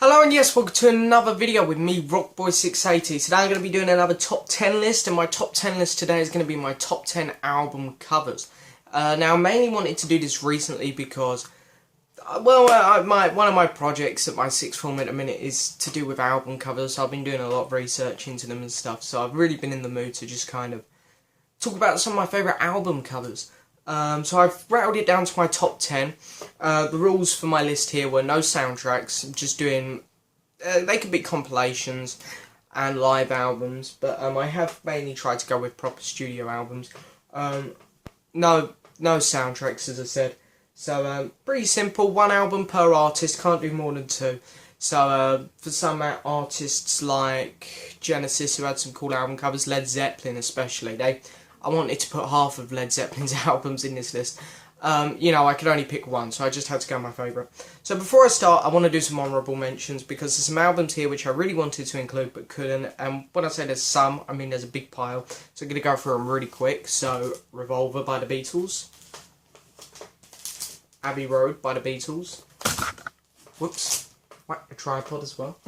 Hello and yes, welcome to another video with me, Rockboy680. Today I'm going to be doing another top 10 list, and my top 10 list today is going to be my top 10 album covers. Now I mainly wanted to do this recently because, one of my projects at my sixth form at the minute is to do with album covers. So I've been doing a lot of research into them and stuff, so I've really been in the mood to just kind of talk about some of my favourite album covers. So I've rattled it down to my top 10. The rules for my list here were no soundtracks. I'm just doing, they could be compilations and live albums, but I have mainly tried to go with proper studio albums. No soundtracks, as I said. So pretty simple, one album per artist, can't do more than two. So for some artists like Genesis, who had some cool album covers, Led Zeppelin especially, I wanted to put half of Led Zeppelin's albums in this list. I could only pick one, so I just had to go my favourite. So before I start, I want to do some honourable mentions, because there's some albums here which I really wanted to include but couldn't. And when I say there's some, I mean there's a big pile. So I'm going to go through them really quick. So, Revolver by the Beatles. Abbey Road by the Beatles. Whoops. Whack a tripod as well.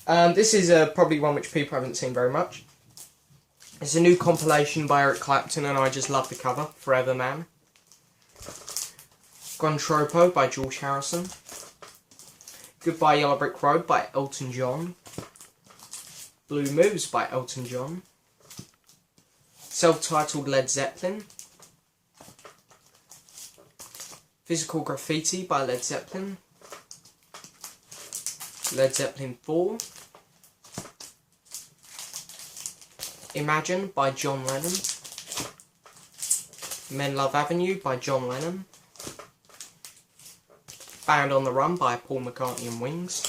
This is probably one which people haven't seen very much. It's a new compilation by Eric Clapton, and I just love the cover. Forever Man. Gontropo by George Harrison. Goodbye Yellow Brick Road by Elton John. Blue Moves by Elton John. Self-titled Led Zeppelin. Physical Graffiti by Led Zeppelin. Led Zeppelin 4. Imagine by John Lennon. Men Love Avenue by John Lennon. Band on the Run by Paul McCartney and Wings.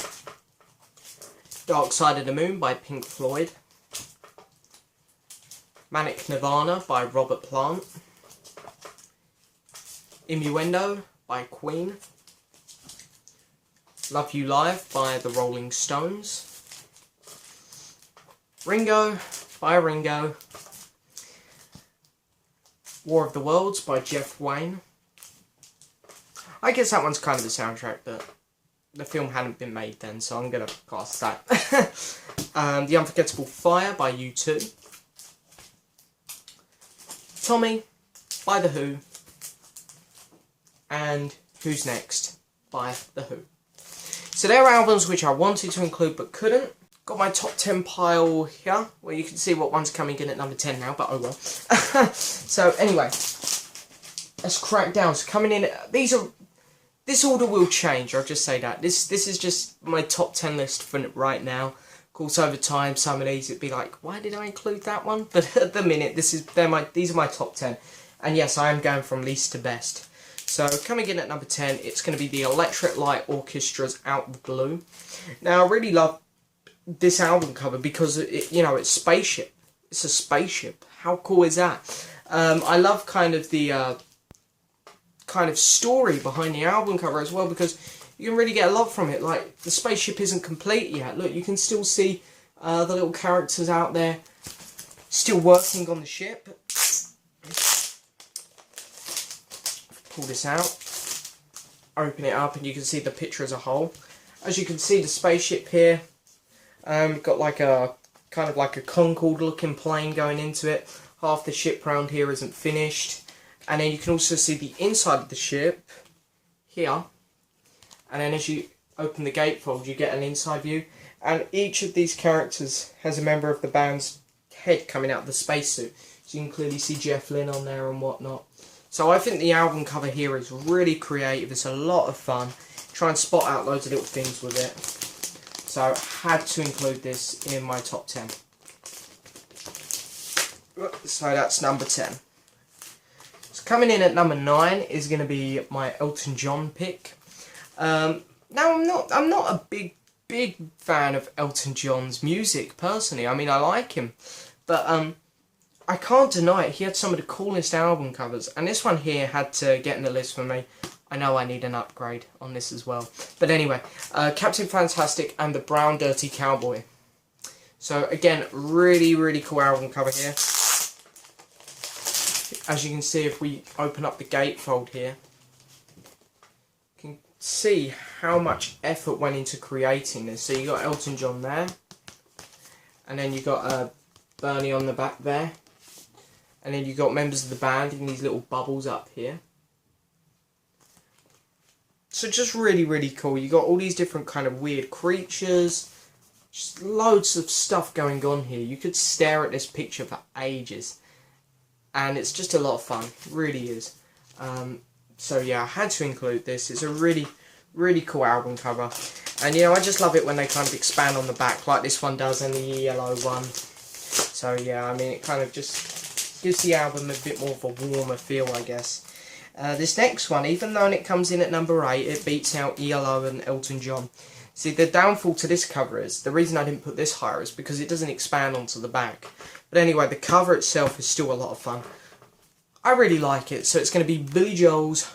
Dark Side of the Moon by Pink Floyd. Manic Nirvana by Robert Plant. Innuendo by Queen. Love You Live by the Rolling Stones. Ringo by Ringo. War of the Worlds by Jeff Wayne. I guess that one's kind of a soundtrack, but the film hadn't been made then, so I'm going to pass that. The Unforgettable Fire by U2. Tommy by The Who. And Who's Next by The Who. So there are albums which I wanted to include but couldn't. Got my top 10 pile here, where you can see what one's coming in at number 10 now, but oh well. So anyway, let's crack down. So coming in, this order will change, I'll just say that. This is just my top 10 list for right now. Of course, over time, some of these, it'd be like, why did I include that one? But at the minute, these are my top 10. And yes, I am going from least to best. So coming in at number 10, it's going to be the Electric Light Orchestra's Out the Blue. Now, I really love this album cover because it's spaceship. It's a spaceship. How cool is that? I love kind of the story behind the album cover as well, because you can really get a lot from it. Like, the spaceship isn't complete yet. Look, you can still see the little characters out there still working on the ship. Pull this out, open it up, and you can see the picture as a whole. As you can see, the spaceship here, got like a kind of like a Concorde looking plane going into it. Half the ship round here isn't finished, and then you can also see the inside of the ship here. And then as you open the gatefold, you get an inside view, and each of these characters has a member of the band's head coming out of the spacesuit, so you can clearly see Jeff Lynne on there and whatnot. So I think the album cover here is really creative. It's a lot of fun. Try and spot out loads of little things with it. So I had to include this in my top 10. So that's number 10. So coming in at number 9 is going to be my Elton John pick. Now I'm not a big fan of Elton John's music personally. I mean, I like him, but I can't deny it. He had some of the coolest album covers, and this one here had to get in the list for me. I know I need an upgrade on this as well. But anyway, Captain Fantastic and the Brown Dirty Cowboy. So again, really, really cool album cover here. As you can see, if we open up the gatefold here, you can see how much effort went into creating this. So you got Elton John there, and then you got Bernie on the back there, and then you got members of the band in these little bubbles up here. So just really, really cool. You got all these different kind of weird creatures. Just loads of stuff going on here. You could stare at this picture for ages. And it's just a lot of fun. It really is. So yeah, I had to include this. It's a really, really cool album cover. And you know, I just love it when they kind of expand on the back like this one does and the yellow one. So yeah, I mean, it kind of just gives the album a bit more of a warmer feel, I guess. This next one, even though it comes in at number 8, it beats out ELO and Elton John. See, the downfall to this cover is, the reason I didn't put this higher is because it doesn't expand onto the back. But anyway, the cover itself is still a lot of fun. I really like it. So it's going to be Billy Joel's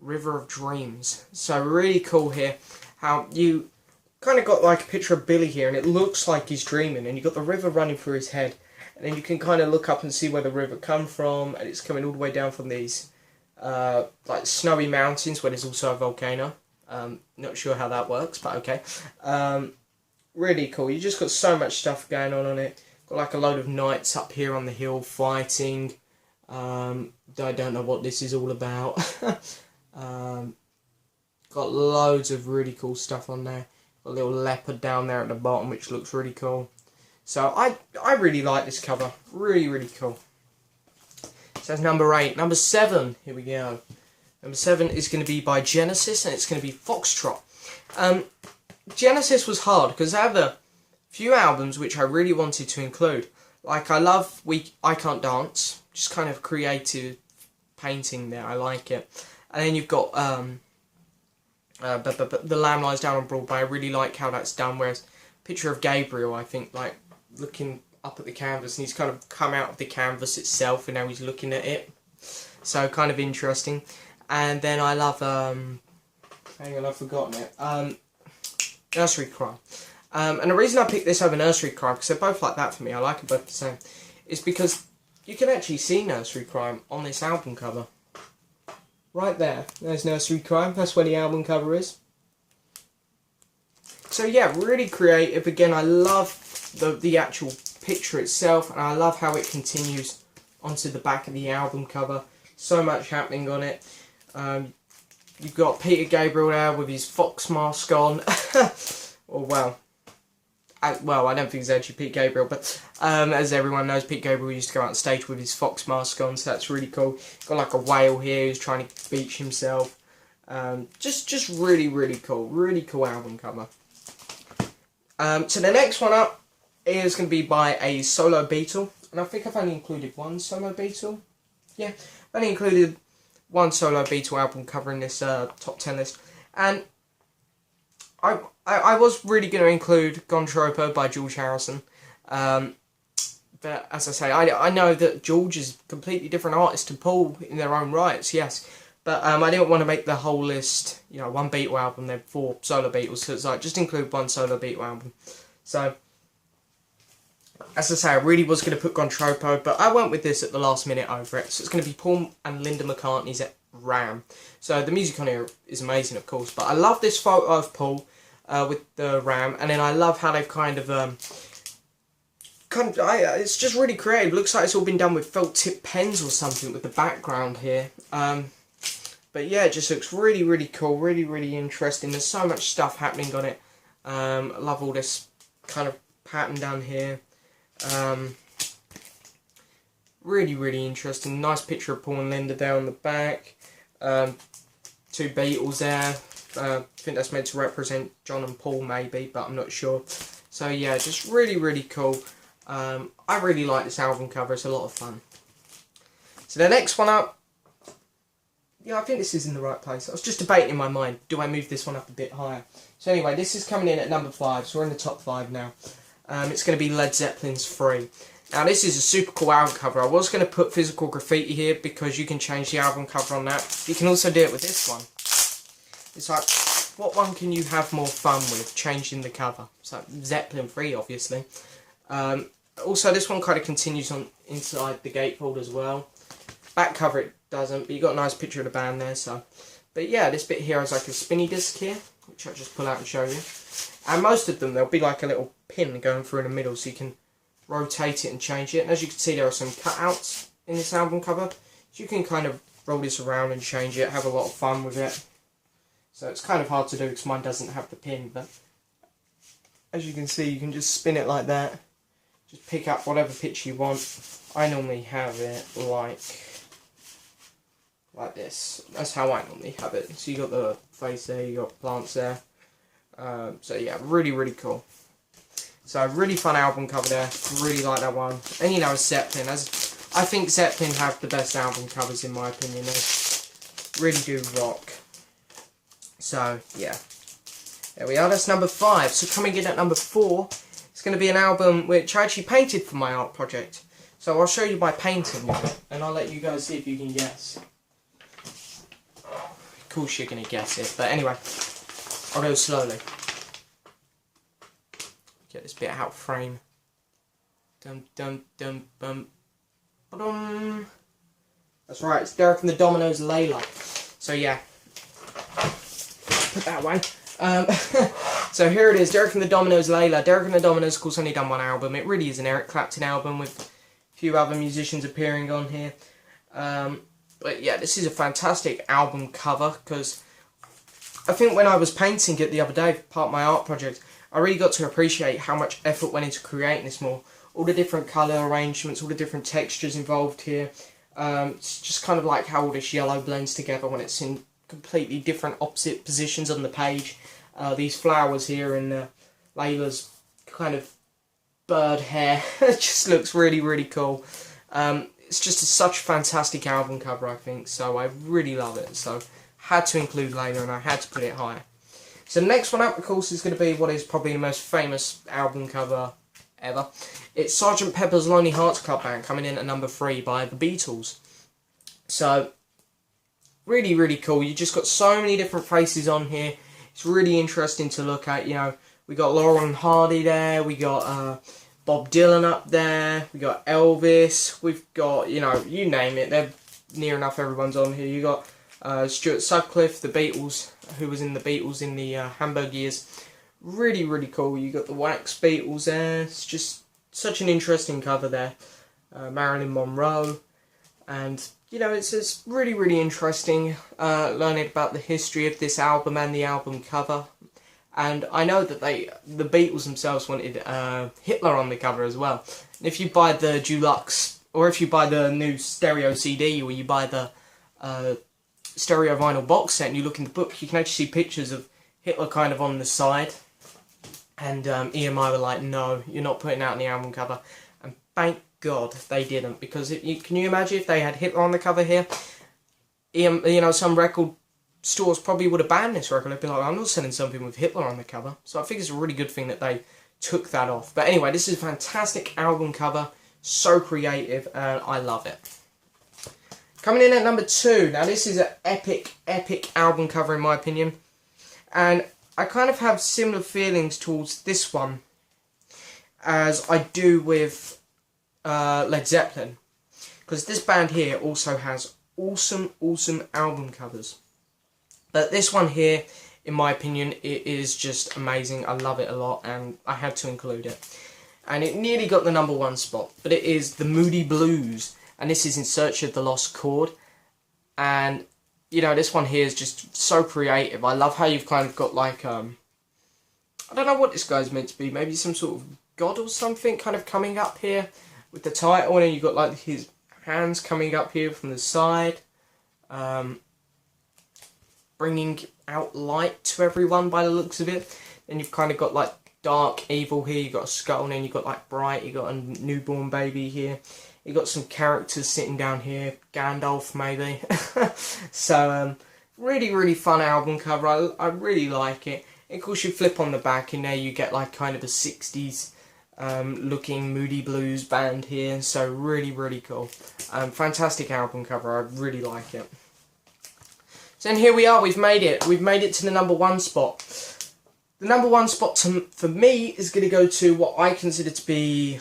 River of Dreams. So really cool here, how you kind of got like a picture of Billy here, and it looks like he's dreaming, and you've got the river running through his head. And then you can kind of look up and see where the river come from, and it's coming all the way down from these like snowy mountains where there's also a volcano. Not sure how that works, but okay. Really cool. You just got so much stuff going on it. Got like a load of knights up here on the hill fighting. I don't know what this is all about. Got loads of really cool stuff on there. Got a little leopard down there at the bottom, which looks really cool. So I really like this cover. Really, really cool. So that's number 8. Number 7, here we go. Number 7 is going to be by Genesis, and it's going to be Foxtrot. Genesis was hard, because I have a few albums which I really wanted to include. Like, I love I Can't Dance, just kind of creative painting there, I like it. And then you've got The Lamb Lies Down on Broadway. I really like how that's done, whereas picture of Gabriel, I think, like, looking up at the canvas, and he's kind of come out of the canvas itself, and now he's looking at it. So, kind of interesting. And then I love, hang on, I've forgotten it, Nursery Crime. And the reason I picked this over Nursery Crime, because they're both like that for me, I like them both the same, is because you can actually see Nursery Crime on this album cover. Right there, there's Nursery Crime, that's where the album cover is. So yeah, really creative. Again, I love the actual picture itself, and I love how it continues onto the back of the album cover. So much happening on it. You've got Peter Gabriel there with his fox mask on. Or well, I don't think it's actually Pete Gabriel, but as everyone knows, Pete Gabriel used to go out on stage with his fox mask on, so that's really cool. Got like a whale here who's trying to beach himself. Just really, really cool. Really cool album cover. So the next one up is going to be by a solo Beatle, and I think I've only included one solo Beatle. Yeah, I've only included one solo Beatle album cover in this top 10 list, and I was really going to include Gone Tropo by George Harrison, but as I say, I know that George is a completely different artist to Paul in their own rights, yes, but I didn't want to make the whole list, you know, one Beatle album, then 4 solo Beatles, so it's like, just include one solo Beatle album. So, as I say, I really was going to put Gone Tropo, but I went with this at the last minute over it. So it's going to be Paul and Linda McCartney's at Ram. So the music on here is amazing, of course, but I love this photo of Paul with the Ram, and then I love how they've kind of it's just really creative. Looks like it's all been done with felt tip pens or something with the background here. But yeah, it just looks really, really cool, really, really interesting. There's so much stuff happening on it. I love all this kind of pattern down here. Really, really interesting. Nice picture of Paul and Linda there on the back. 2 Beatles there. I think that's meant to represent John and Paul maybe, but I'm not sure. So yeah, just really, really cool. I really like this album cover. It's a lot of fun. So the next one up, yeah, I think this is in the right place. I was just debating in my mind, do I move this one up a bit higher? So anyway, this is coming in at number 5, so we're in the top 5 now. It's going to be Led Zeppelin's Free. Now this is a super cool album cover. I was going to put Physical Graffiti here because you can change the album cover on that. You can also do it with this one. It's like, what one can you have more fun with changing the cover? So Zeppelin Free, obviously. Also, this one kind of continues on inside the gatefold as well. Back cover it doesn't, but you got a nice picture of the band there. So, but But yeah, this bit here is like a spinny disc here, which I'll just pull out and show you. And most of them, there'll be like a little pin going through in the middle, so you can rotate it and change it. And as you can see, there are some cutouts in this album cover, so you can kind of roll this around and change it, have a lot of fun with it. So it's kind of hard to do because mine doesn't have the pin, but as you can see, you can just spin it like that. Just pick up whatever picture you want. I normally have it like this. That's how I normally have it. So you got the face there, you got plants there. So yeah, really, really cool. So really fun album cover there. Really like that one. And you know, Zeppelin. I think Zeppelin have the best album covers in my opinion. They really do rock. So yeah, there we are. That's number 5. So coming in at number 4, it's going to be an album which I actually painted for my art project. So I'll show you my painting of it, and I'll let you guys see if you can guess. Of course you're going to guess it, but anyway, I'll go slowly. Get this bit out of frame. Dum dum dum bum. Ba-dum. That's right, it's Derek and the Dominoes Layla. So yeah, put that away. So here it is, Derek and the Dominoes Layla. Derek and the Dominoes, of course, only done one album. It really is an Eric Clapton album with a few other musicians appearing on here. But yeah, this is a fantastic album cover because I think when I was painting it the other day for part of my art project, I really got to appreciate how much effort went into creating this more. All the different colour arrangements, all the different textures involved here. It's just kind of like how all this yellow blends together when it's in completely different opposite positions on the page. These flowers here and Layla's kind of bird hair. It just looks really, really cool. It's just such a fantastic album cover, I think, so I really love it. So had to include Layla and I had to put it higher. So the next one up, of course, is going to be what is probably the most famous album cover ever. It's Sgt. Pepper's Lonely Hearts Club Band, coming in at number 3 by the Beatles. So really, really cool. You just got so many different faces on here. It's really interesting to look at. You know, we got Laurel and Hardy there. We got Bob Dylan up there. We got Elvis. We've got, you know, you name it. They're near enough everyone's on here. You got Stuart Sutcliffe, the Beatles, who was in the Beatles in the Hamburg years. Really, really cool. You got the Wax Beatles there. It's just such an interesting cover there. Marilyn Monroe. And, you know, it's really, really interesting learning about the history of this album and the album cover. And I know that the Beatles themselves wanted Hitler on the cover as well. And if you buy the deluxe, or if you buy the new stereo CD, or you buy the stereo vinyl box set and you look in the book, you can actually see pictures of Hitler kind of on the side. And EMI were like, no, you're not putting out on the album cover. And thank God they didn't, because can you imagine if they had Hitler on the cover here? You know, some record stores probably would have banned this record. They'd be like, I'm not selling something with Hitler on the cover. So I think it's a really good thing that they took that off. But anyway, this is a fantastic album cover, so creative, and I love it. Coming in at number 2, now this is an epic, epic album cover in my opinion. And I kind of have similar feelings towards this one as I do with Led Zeppelin. Because this band here also has awesome, awesome album covers. But this one here, in my opinion, it is just amazing. I love it a lot and I had to include it. And it nearly got the number 1 spot, but it is The Moody Blues. And this is In Search of the Lost Chord. And, you know, this one here is just so creative. I love how you've kind of got like, I don't know what this guy's meant to be. Maybe some sort of god or something kind of coming up here with the title. And then you've got like his hands coming up here from the side. Bringing out light to everyone by the looks of it. Then you've kind of got like dark evil here. You've got a skull, and then you've got like bright. You've got a newborn baby here. You've got some characters sitting down here. Gandalf maybe. So really, really fun album cover. I really like it. And of course you flip on the back and there you get like kind of a 60s looking Moody Blues band here. So really, really cool. Fantastic album cover. I really like it. So then here we are, we've made it. We've made it to the number 1 spot. The number 1 spot for me is going to go to what I consider to be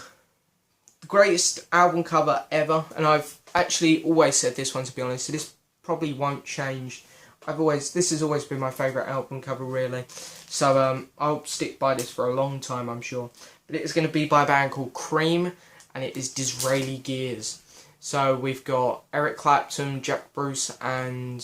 the greatest album cover ever. And I've actually always said this one, to be honest, so this probably won't change. this has always been my favourite album cover, really. So I'll stick by this for a long time, I'm sure. But it is going to be by a band called Cream, and it is Disraeli Gears. So we've got Eric Clapton, Jack Bruce, and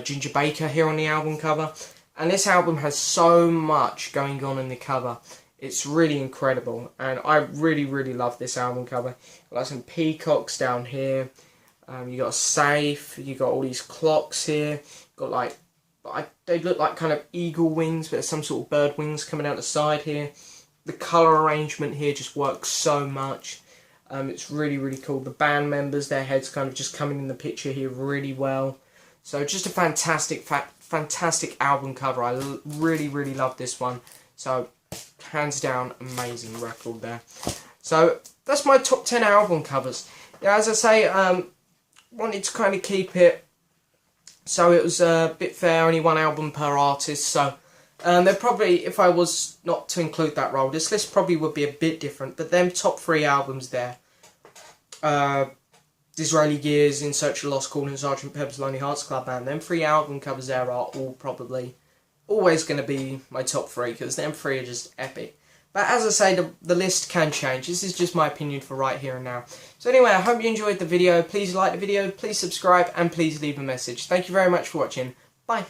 Ginger Baker here on the album cover. And this album has so much going on in the cover. It's really incredible, and I really, really love this album cover. Got like some peacocks down here. You got a safe. You got all these clocks here. Got like, they look like kind of eagle wings, but there's some sort of bird wings coming out the side here. The colour arrangement here just works so much. It's really, really cool. The band members, their heads kind of just coming in the picture here really well. So just a fantastic album cover. I really, really love this one. So hands down, amazing record there. So that's my top 10 album covers. Yeah, as I say, wanted to kind of keep it so it was a bit fair, only one album per artist. So they're probably, if I was not to include that role, this list probably would be a bit different. But them top 3 albums there, Disraeli Gears, In Search of Lost Cause, and Sgt. Pepper's Lonely Hearts Club Band, them 3 album covers there are all probably always going to be my top 3, because them 3 are just epic. But as I say, the list can change. This is just my opinion for right here and now. So anyway, I hope you enjoyed the video. Please like the video, please subscribe, and please leave a message. Thank you very much for watching. Bye.